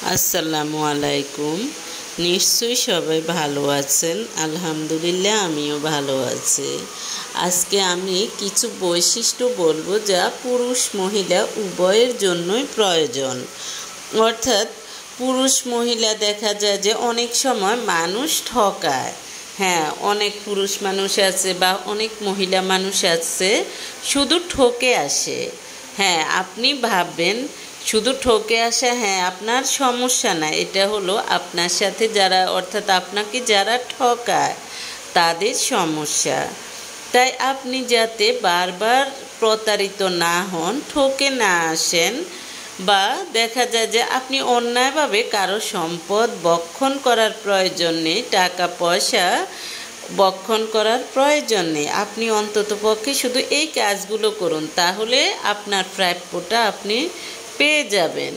আসসালামু আলাইকুম। নিশ্চয়ই সবাই ভালো আছেন। আলহামদুলিল্লাহ আমিও ভালো আছি। আজকে আমি কিছু বৈশিষ্ট্য বলবো যা পুরুষ মহিলা উভয়ের জন্যই প্রয়োজন। অর্থাৎ পুরুষ মহিলা দেখা যায় যে অনেক সময় মানুষ ঠকায়। হ্যাঁ, অনেক পুরুষ মানুষ আছে বা অনেক মহিলা মানুষ আছে শুধু ঠকে আসে। হ্যাঁ, আপনি ভাববেন শুধু ঠকে আসা, হ্যাঁ আপনার সমস্যা না, এটা হলো আপনার সাথে যারা অর্থাৎ আপনাকে যারা ঠকায় তাদের সমস্যা। তাই আপনি যাতে বারবার প্রতারিত না হন, ঠকে না আসেন, বা দেখা যায় যে আপনি অন্যায়ভাবে কারো সম্পদ বক্ষণ করার প্রয়োজন নেই, টাকা পয়সা বক্ষণ করার প্রয়োজন নেই। আপনি অন্ততপক্ষে শুধু এই কাজগুলো করুন, তাহলে আপনার প্রাপ্যটা আপনি পেয়ে যাবেন।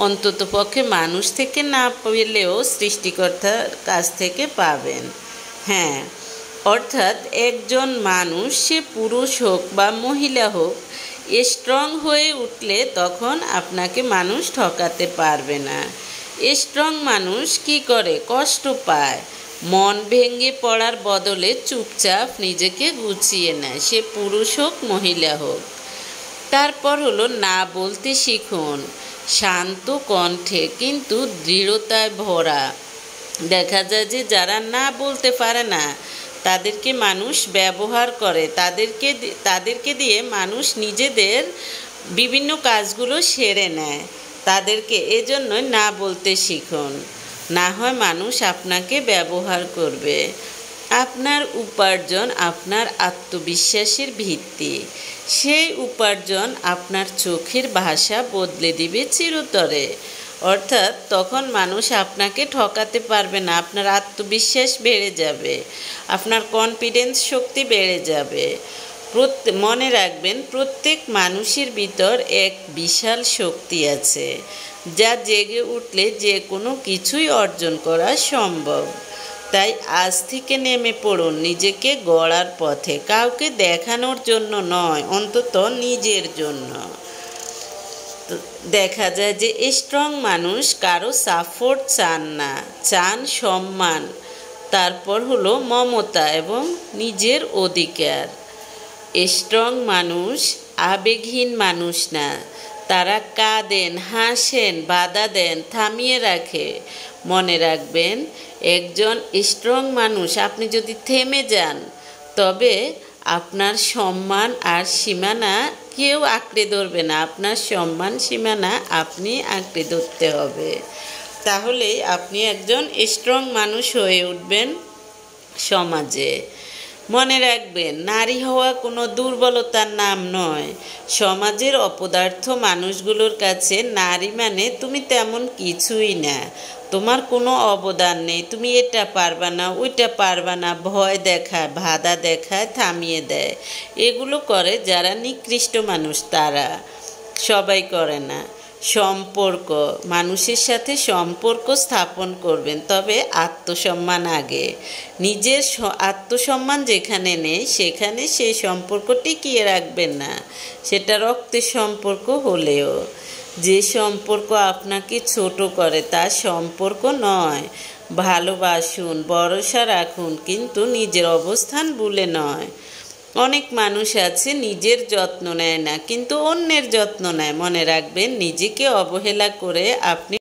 অন্ততপক্ষে মানুষ থেকে না পেলেও সৃষ্টিকর্তার কাছ থেকে পাবেন। হ্যাঁ, অর্থাৎ একজন মানুষ, সে পুরুষ হোক বা মহিলা হোক, স্ট্রং হয়ে উঠলে তখন আপনাকে মানুষ ঠকাতে পারবে না। স্ট্রং মানুষ কি করে? কষ্ট পায়, মন ভেঙে পড়ার বদলে চুপচাপ নিজেকে গুছিয়ে নেয়, সে পুরুষ হোক মহিলা হোক। তারপর হলো না বলতে শিখুন, শান্ত কণ্ঠে কিন্তু দৃঢ়তায় ভরা। দেখা যায় যে যারা না বলতে পারে না তাদেরকে মানুষ ব্যবহার করে, তাদেরকে দিয়ে মানুষ নিজেদের বিভিন্ন কাজগুলো সেরে নেয় তাদেরকে। এজন্যই না বলতে শিখুন, না হয় মানুষ আপনাকে ব্যবহার করবে। আপনার উপার্জন আপনার আত্মবিশ্বাসের ভিত্তি। সেই উপার্জন আপনার চোখের ভাষা বদলে দিবে চিরতরে। অর্থাৎ তখন মানুষ আপনাকে ঠকাতে পারবে না, আপনার আত্মবিশ্বাস বেড়ে যাবে, আপনার কনফিডেন্স শক্তি বেড়ে যাবে। মনে রাখবেন, প্রত্যেক মানুষের ভিতর এক বিশাল শক্তি আছে, যা জেগে উঠলে যে কোনো কিছুই অর্জন করা সম্ভব। তাই আজ থেকে নেমে পড়ুন নিজেকে গড়ার পথে, কাউকে দেখানোর জন্য নয়, অন্তত নিজের জন্য। দেখা যায় যে স্ট্রং মানুষ কারো সাপোর্ট চান না, চান সম্মান, তারপর হলো মমতা এবং নিজের অধিকার। স্ট্রং মানুষ আবেগহীন মানুষ না, তারা কাঁদেন, হাসেন, বাধা দেন, থামিয়ে রাখে। মনে রাখবেন, একজন স্ট্রং মানুষ, আপনি যদি থেমে যান তবে আপনার সম্মান আর সীমানা কেউ আঁকড়ে ধরবে না, আপনার সম্মান সীমানা আপনি আঁকড়ে ধরতে হবে। তাহলে আপনি একজন স্ট্রং মানুষ হয়ে উঠবেন সমাজে। মনে রাখবেন, নারী হওয়া কোনো দুর্বলতার নাম নয়। সমাজের অপদার্থ মানুষগুলোর কাছে নারী মানে তুমি তেমন কিছুই না, তোমার কোনো অবদান নেই, তুমি এটা পারবা না, ওইটা পারবা না, ভয় দেখায়, বাধা দেখায়, থামিয়ে দেয়। এগুলো করে যারা নিকৃষ্ট মানুষ, তারা। সবাই করে না। সম্পর্ক, মানুষের সাথে সম্পর্ক স্থাপন করবেন, তবে আত্মসম্মান আগে। নিজের আত্মসম্মান যেখানে নেই সেখানে সেই সম্পর্ক টিকিয়ে রাখবেন না, সেটা রক্তের সম্পর্ক হলেও। যে সম্পর্ক আপনাকে ছোট করে তা সম্পর্ক নয়। ভালোবাসুন, ভরসা রাখুন, কিন্তু নিজের অবস্থান ভুলে নয়। অনেক মানুষ আছে নিজের যত্ন নেয় না, কিন্তু অন্যের যত্ন নেয়। মনে রাখবেন, নিজেকে অবহেলা করে আপনি